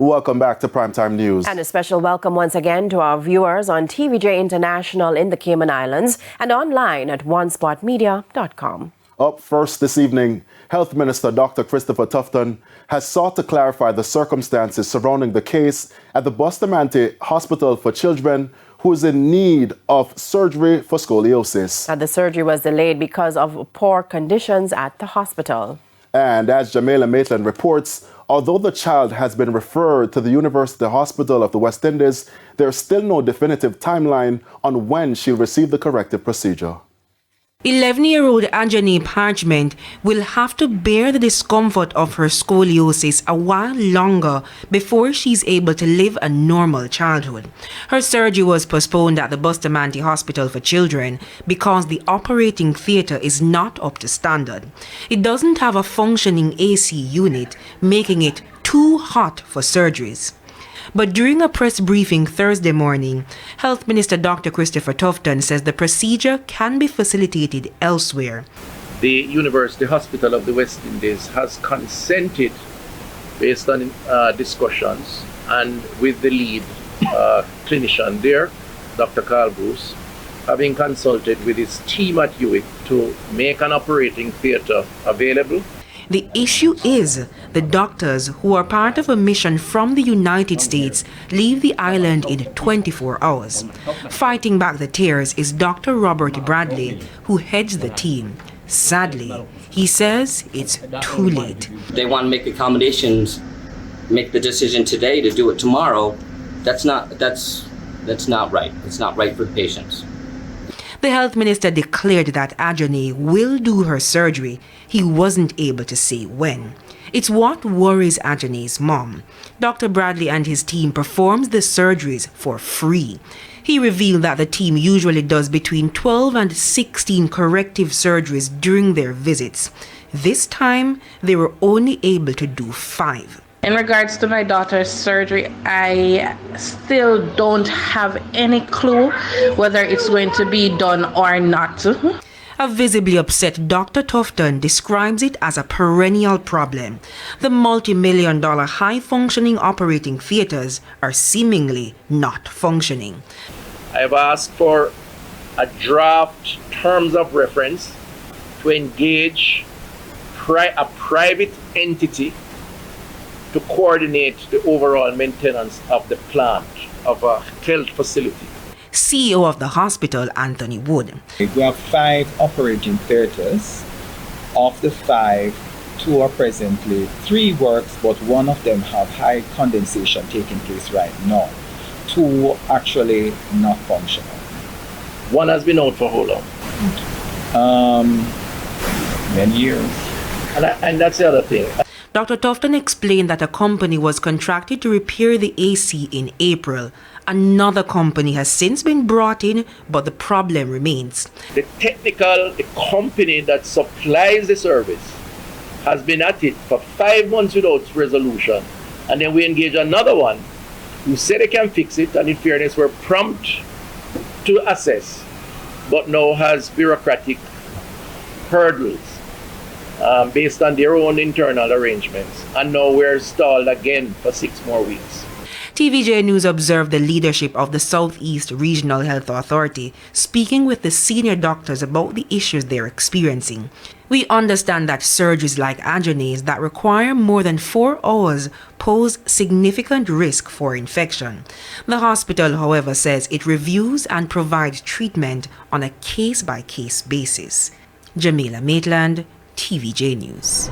Welcome back to Primetime News. And a special welcome once again to our viewers on TVJ International in the Cayman Islands and online at onespotmedia.com. Up first this evening, Health Minister Dr. Christopher Tufton has sought to clarify the circumstances surrounding the case at the Bustamante Hospital for Children who is in need of surgery for scoliosis. The surgery was delayed because of poor conditions at the hospital. And as Jamaica Maitland reports, although the child has been referred to the University Hospital of the West Indies, there is still no definitive timeline on when she'll receive the corrective procedure. 11-year-old Ajani Parchment will have to bear the discomfort of her scoliosis a while longer before she's able to live a normal childhood. Her surgery was postponed at the Bustamante Hospital for Children because the operating theatre is not up to standard. It doesn't have a functioning AC unit, making it too hot for surgeries. But during a press briefing Thursday morning, Health Minister Dr. Christopher Tufton says the procedure can be facilitated elsewhere. The University Hospital of the West Indies has consented, based on discussions and with the lead clinician there, Dr. Carl Bruce, having consulted with his team at UWIC to make an operating theatre available. The issue is the doctors who are part of a mission from the United States leave the island in 24 hours. Fighting back the tears is Dr. Robert Bradley, who heads the team. Sadly, he says it's too late. They want to make accommodations, make the decision today to do it tomorrow. That's not right. It's not right for the patients. The health minister declared that Ajani will do her surgery. He wasn't able to say when. It's what worries Ajani's mom. Dr. Bradley and his team performs the surgeries for free. He revealed that the team usually does between 12 and 16 corrective surgeries during their visits. This time, they were only able to do 5. In regards to my daughter's surgery, I still don't have any clue whether it's going to be done or not. A visibly upset Dr. Tufton describes it as a perennial problem. The multi-million-dollar high-functioning operating theaters are seemingly not functioning. I have asked for a draft terms of reference to engage a private entity to coordinate the overall maintenance of the plant of a health facility. CEO of the hospital, Anthony Wood. We have 5 operating theaters. Of the 5, 2 are presently, 3 works, but 1 of them have high condensation taking place right now. 2 actually not functional. 1 has been out for how long? Many years. And that's the other thing. Dr. Tufton explained that a company was contracted to repair the AC in April. Another company has since been brought in, but the problem remains. The company that supplies the service has been at it for 5 months without resolution. And then we engage another one who said they can fix it, and in fairness, we're prompt to assess, but now has bureaucratic hurdles. Based on their own internal arrangements. And now we're stalled again for 6 more weeks. TVJ News observed the leadership of the Southeast Regional Health Authority speaking with the senior doctors about the issues they're experiencing. We understand that surgeries like Ajani's that require more than 4 hours pose significant risk for infection. The hospital, however, says it reviews and provides treatment on a case-by-case basis. Jamaica Maitland, TVJ News.